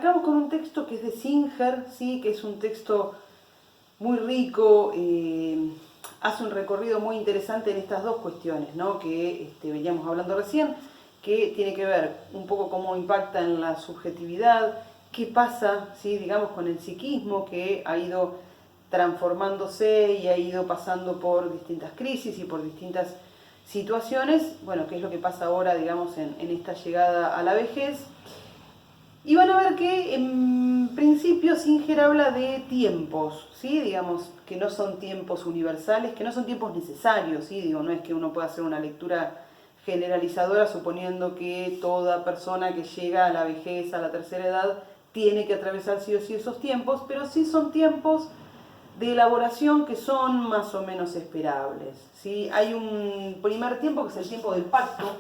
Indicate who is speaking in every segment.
Speaker 1: arrancamos con un texto que es de Singer, ¿sí? Que es un texto muy rico, hace un recorrido muy interesante en estas dos cuestiones, ¿no? Que veníamos hablando recién, que tiene que ver un poco cómo impacta en la subjetividad, qué pasa, ¿sí? Digamos, con el psiquismo que ha ido transformándose y ha ido pasando por distintas crisis y por distintas situaciones, bueno, qué es lo que pasa ahora, digamos, en esta llegada a la vejez. Y van a ver que en principio Singer habla de tiempos, ¿sí? Digamos, que no son tiempos universales, que no son tiempos necesarios, ¿sí? Digo, no es que uno pueda hacer una lectura generalizadora suponiendo que toda persona que llega a la vejez, a la tercera edad, tiene que atravesar sí o sí esos tiempos, pero sí son tiempos de elaboración que son más o menos esperables, ¿sí? Hay un primer tiempo que es el tiempo del pacto,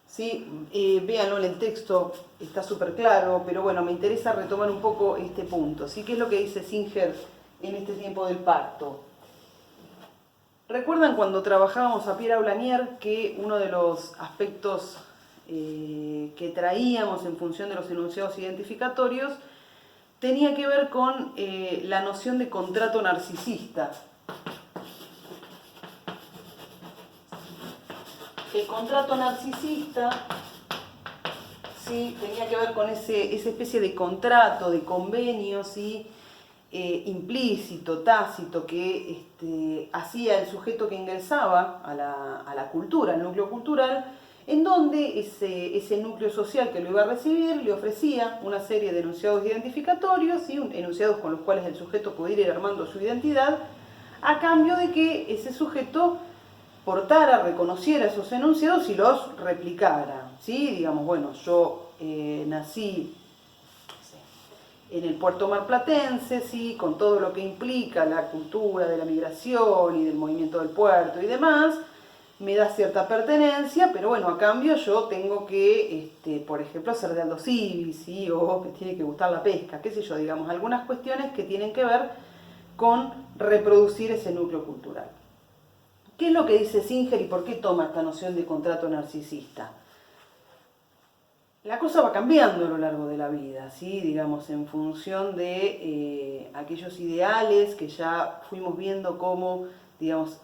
Speaker 1: ¿sí? Véanlo en el texto, está súper claro, pero bueno, me interesa retomar un poco este punto, ¿sí? ¿Qué es lo que dice Singer en este tiempo del pacto? ¿Recuerdan cuando trabajábamos a Pierre Aulanier que uno de los aspectos que traíamos en función de los enunciados identificatorios tenía que ver con la noción de contrato narcisista? El contrato narcisista, sí, tenía que ver con esa especie de contrato, de convenio, ¿sí? Implícito, tácito, que hacía el sujeto que ingresaba a la cultura, al núcleo cultural, en donde ese núcleo social que lo iba a recibir le ofrecía una serie de enunciados identificatorios, ¿sí? Enunciados con los cuales el sujeto pudiera ir armando su identidad, a cambio de que ese sujeto portara, reconociera esos enunciados y los replicara, ¿sí? Digamos, bueno, yo nací en el puerto marplatense, ¿sí? Con todo lo que implica la cultura de la migración y del movimiento del puerto y demás, me da cierta pertenencia, pero bueno, a cambio yo tengo que, por ejemplo, ser de Aldo Civi, ¿sí? O me tiene que gustar la pesca, qué sé yo, digamos, algunas cuestiones que tienen que ver con reproducir ese núcleo cultural. ¿Qué es lo que dice Singer y por qué toma esta noción de contrato narcisista? La cosa va cambiando a lo largo de la vida, ¿sí? Digamos, en función de aquellos ideales que ya fuimos viendo cómo, digamos,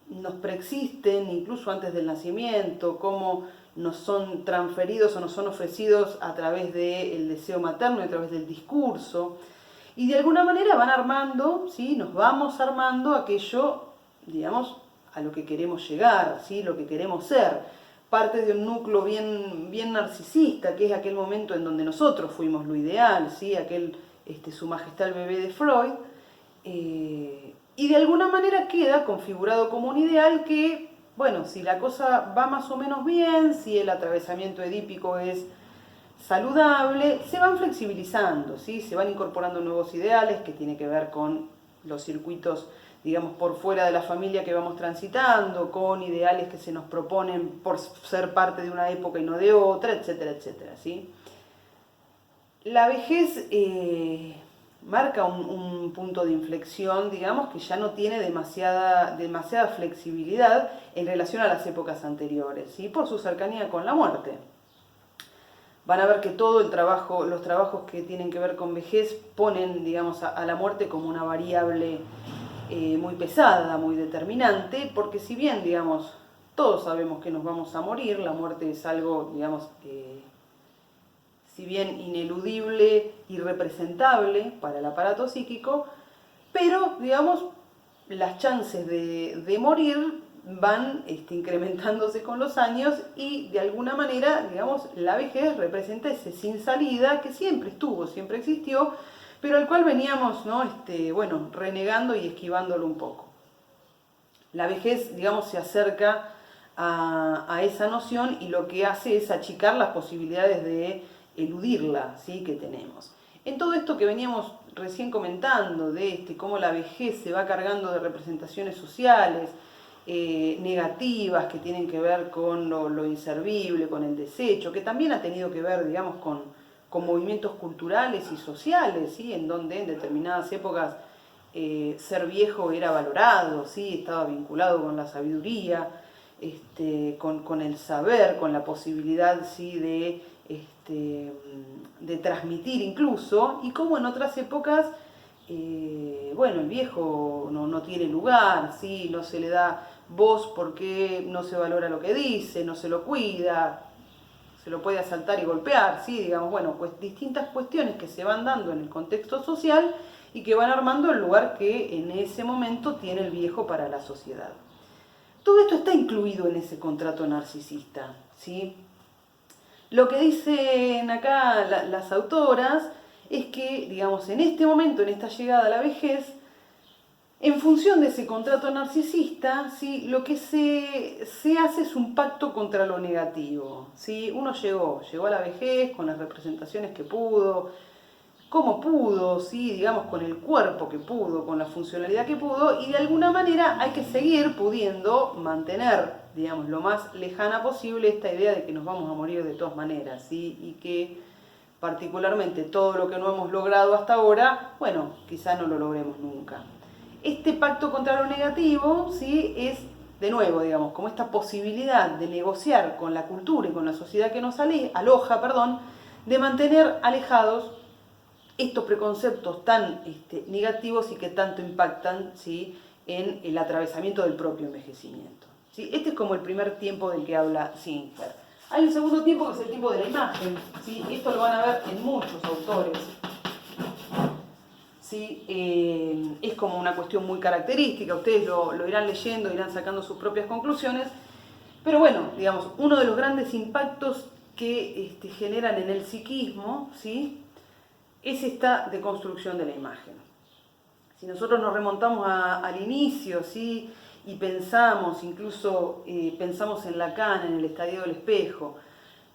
Speaker 1: nos preexisten incluso antes del nacimiento, cómo nos son transferidos o nos son ofrecidos a través del deseo materno y a través del discurso. Y de alguna manera van armando, ¿sí? Nos vamos armando aquello, digamos, a lo que queremos llegar, ¿sí? Lo que queremos ser. Parte de un núcleo bien narcisista, que es aquel momento en donde nosotros fuimos lo ideal, ¿sí? Aquel Su Majestad el bebé de Freud, y de alguna manera queda configurado como un ideal que, bueno, si la cosa va más o menos bien, si el atravesamiento edípico es saludable, se van flexibilizando, ¿sí? Se van incorporando nuevos ideales que tienen que ver con los circuitos, digamos, por fuera de la familia que vamos transitando, con ideales que se nos proponen por ser parte de una época y no de otra, etcétera, etcétera, ¿sí? La vejez marca un punto de inflexión, digamos, que ya no tiene demasiada flexibilidad en relación a las épocas anteriores, ¿sí? Por su cercanía con la muerte. Van a ver que todo los trabajos que tienen que ver con vejez ponen, digamos, a la muerte como una variable muy pesada, muy determinante, porque si bien, digamos, todos sabemos que nos vamos a morir, la muerte es algo, digamos, si bien ineludible y representable para el aparato psíquico, pero, digamos, las chances de morir van incrementándose con los años y de alguna manera, digamos, la vejez representa ese sin salida que siempre estuvo, siempre existió, pero al cual veníamos, ¿no? Bueno, renegando y esquivándolo un poco. La vejez, digamos, se acerca a esa noción y lo que hace es achicar las posibilidades de eludirla, ¿sí? Que tenemos. En todo esto que veníamos recién comentando, de cómo la vejez se va cargando de representaciones sociales, negativas, que tienen que ver con lo inservible, con el desecho, que también ha tenido que ver, digamos, con movimientos culturales y sociales, ¿sí? En donde en determinadas épocas ser viejo era valorado, ¿sí? Estaba vinculado con la sabiduría, con el saber, con la posibilidad, ¿sí?, de transmitir incluso, y cómo en otras épocas, bueno, el viejo no tiene lugar, ¿sí?, no se le da voz porque no se valora lo que dice, no se lo cuida, se lo puede asaltar y golpear, ¿sí? Digamos, bueno, pues distintas cuestiones que se van dando en el contexto social y que van armando el lugar que en ese momento tiene el viejo para la sociedad. Todo esto está incluido en ese contrato narcisista, ¿sí? Lo que dicen acá las autoras es que, digamos, en este momento, en esta llegada a la vejez, en función de ese contrato narcisista, ¿sí?, lo que se hace es un pacto contra lo negativo, ¿sí? Uno llegó a la vejez con las representaciones que pudo, como pudo, ¿sí?, digamos, con el cuerpo que pudo, con la funcionalidad que pudo, y de alguna manera hay que seguir pudiendo mantener, digamos, lo más lejana posible esta idea de que nos vamos a morir de todas maneras, ¿sí?, y que particularmente todo lo que no hemos logrado hasta ahora, bueno, quizá no lo logremos nunca. Este pacto contra lo negativo, ¿sí?, es, de nuevo, digamos, como esta posibilidad de negociar con la cultura y con la sociedad que nos aloja, de mantener alejados estos preconceptos tan negativos y que tanto impactan, ¿sí?, en el atravesamiento del propio envejecimiento, ¿sí? Este es como el primer tiempo del que habla Sinclair. Hay un segundo tiempo que es el tiempo de la imagen, ¿sí? Esto lo van a ver en muchos autores. ¿Sí? Es como una cuestión muy característica, ustedes lo irán leyendo, irán sacando sus propias conclusiones, pero bueno, digamos, uno de los grandes impactos que generan en el psiquismo, ¿sí?, es esta deconstrucción de la imagen. Si nosotros nos remontamos al inicio, ¿sí?, y pensamos, incluso pensamos en Lacan, en el estadio del espejo,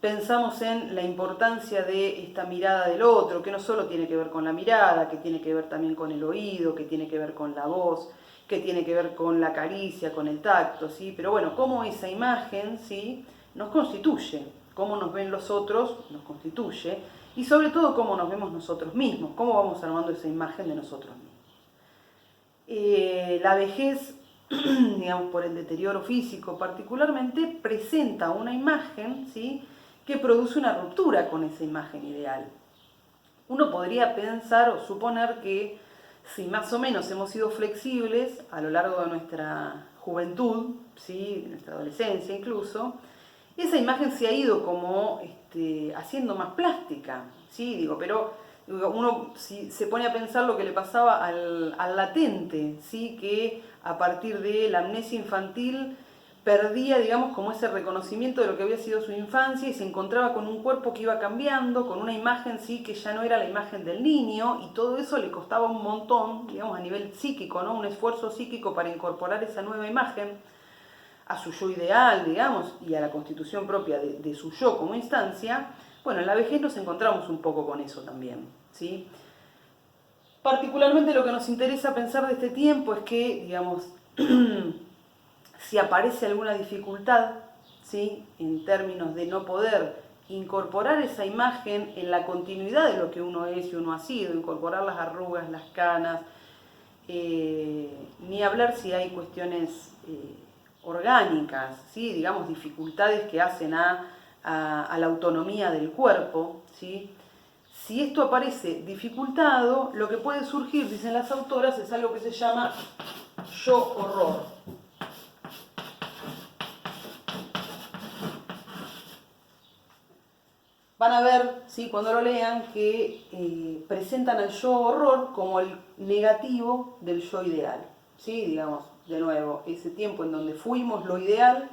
Speaker 1: pensamos en la importancia de esta mirada del otro, que no solo tiene que ver con la mirada, que tiene que ver también con el oído, que tiene que ver con la voz, que tiene que ver con la caricia, con el tacto, ¿sí? Pero bueno, cómo esa imagen, ¿sí?, nos constituye, cómo nos ven los otros nos constituye, y sobre todo cómo nos vemos nosotros mismos, cómo vamos armando esa imagen de nosotros mismos. La vejez, digamos, por el deterioro físico particularmente, presenta una imagen, ¿sí?, que produce una ruptura con esa imagen ideal. Uno podría pensar o suponer que si más o menos hemos sido flexibles a lo largo de nuestra juventud, ¿sí?, de nuestra adolescencia incluso, esa imagen se ha ido como haciendo más plástica, ¿sí? Digo, pero uno si se pone a pensar lo que le pasaba al latente, ¿sí?, que a partir de la amnesia infantil perdía, digamos, como ese reconocimiento de lo que había sido su infancia y se encontraba con un cuerpo que iba cambiando, con una imagen, sí, que ya no era la imagen del niño, y todo eso le costaba un montón, digamos, a nivel psíquico, ¿no?, un esfuerzo psíquico para incorporar esa nueva imagen a su yo ideal, digamos, y a la constitución propia de su yo como instancia. Bueno, en la vejez nos encontramos un poco con eso también, ¿sí? Particularmente lo que nos interesa pensar de este tiempo es que, digamos, si aparece alguna dificultad, ¿sí?, en términos de no poder incorporar esa imagen en la continuidad de lo que uno es y uno ha sido, incorporar las arrugas, las canas, ni hablar si hay cuestiones orgánicas, ¿sí?, digamos, dificultades que hacen a la autonomía del cuerpo, ¿sí? Si esto aparece dificultado, lo que puede surgir, dicen las autoras, es algo que se llama yo horror. Van a ver, ¿sí?, cuando lo lean, que presentan al yo horror como el negativo del yo ideal, ¿sí? Digamos, de nuevo, ese tiempo en donde fuimos lo ideal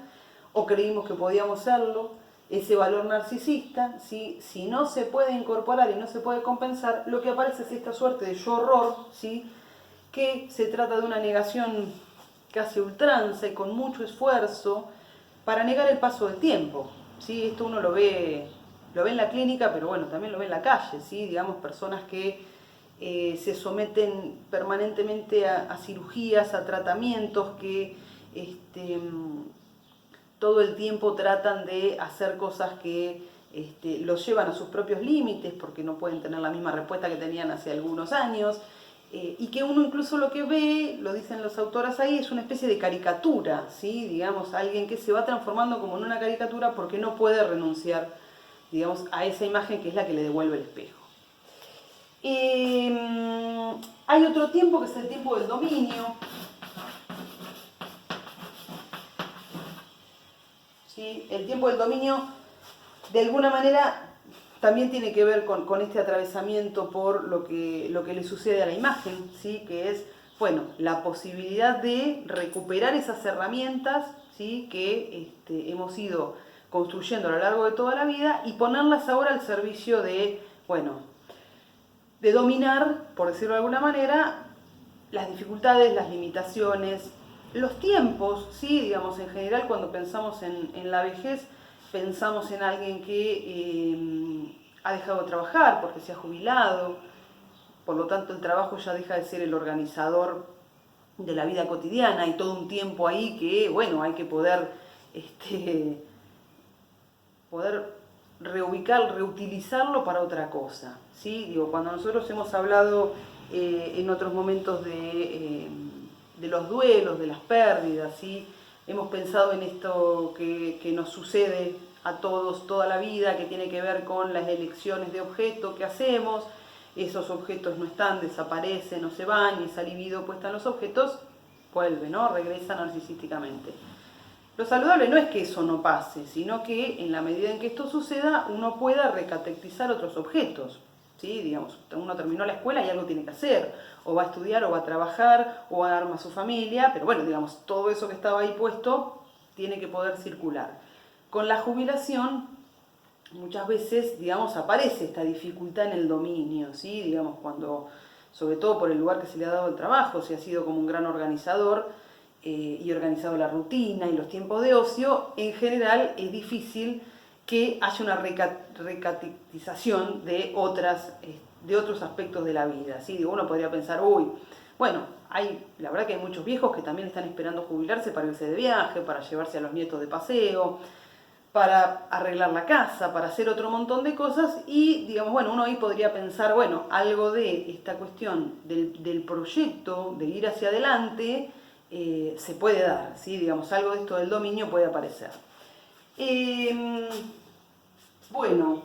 Speaker 1: o creímos que podíamos serlo, ese valor narcisista, ¿sí?, si no se puede incorporar y no se puede compensar, lo que aparece es esta suerte de yo horror, ¿sí?, que se trata de una negación casi ultranza y con mucho esfuerzo para negar el paso del tiempo, ¿sí? Esto uno lo ve en la clínica, pero bueno, también lo ve en la calle, ¿sí? Digamos, personas que se someten permanentemente a cirugías, a tratamientos, que todo el tiempo tratan de hacer cosas que los llevan a sus propios límites porque no pueden tener la misma respuesta que tenían hace algunos años. y que uno incluso lo que ve, lo dicen los autores ahí, es una especie de caricatura, ¿sí? Digamos, alguien que se va transformando como en una caricatura porque no puede renunciar, digamos, a esa imagen que es la que le devuelve el espejo. Hay otro tiempo que es el tiempo del dominio. ¿Sí? El tiempo del dominio, de alguna manera, también tiene que ver con este atravesamiento por lo que le sucede a la imagen, ¿sí? Que es, bueno, la posibilidad de recuperar esas herramientas, ¿sí? Que hemos ido construyendo a lo largo de toda la vida y ponerlas ahora al servicio de, bueno, de dominar, por decirlo de alguna manera, las dificultades, las limitaciones, los tiempos, ¿sí? Digamos, en general cuando pensamos en la vejez, pensamos en alguien que ha dejado de trabajar porque se ha jubilado, por lo tanto el trabajo ya deja de ser el organizador de la vida cotidiana, hay todo un tiempo ahí que, bueno, hay que poder reubicar, reutilizarlo para otra cosa, ¿sí? Digo, cuando nosotros hemos hablado en otros momentos de los duelos, de las pérdidas, ¿sí? Hemos pensado en esto que nos sucede a todos toda la vida, que tiene que ver con las elecciones de objeto que hacemos. Esos objetos no están, desaparecen o se van, y esa libido puesta en los objetos vuelve, ¿no? Regresa narcisísticamente. Lo saludable no es que eso no pase, sino que en la medida en que esto suceda, uno pueda recatectizar otros objetos. ¿Sí? Digamos, uno terminó la escuela y algo tiene que hacer, o va a estudiar, o va a trabajar, o arma su familia, pero bueno, digamos, todo eso que estaba ahí puesto tiene que poder circular. Con la jubilación, muchas veces, digamos, aparece esta dificultad en el dominio, ¿sí? Digamos, cuando, sobre todo por el lugar que se le ha dado al trabajo, si ha sido como un gran organizador, y organizado la rutina y los tiempos de ocio, en general es difícil que haya una recatetización de otros aspectos de la vida, ¿sí? Digo, uno podría pensar, uy, bueno, la verdad que hay muchos viejos que también están esperando jubilarse para irse de viaje, para llevarse a los nietos de paseo, para arreglar la casa, para hacer otro montón de cosas, y digamos, bueno, uno ahí podría pensar, bueno, algo de esta cuestión del proyecto, de ir hacia adelante, se puede dar, ¿sí? Digamos, algo de esto del dominio puede aparecer. Bueno,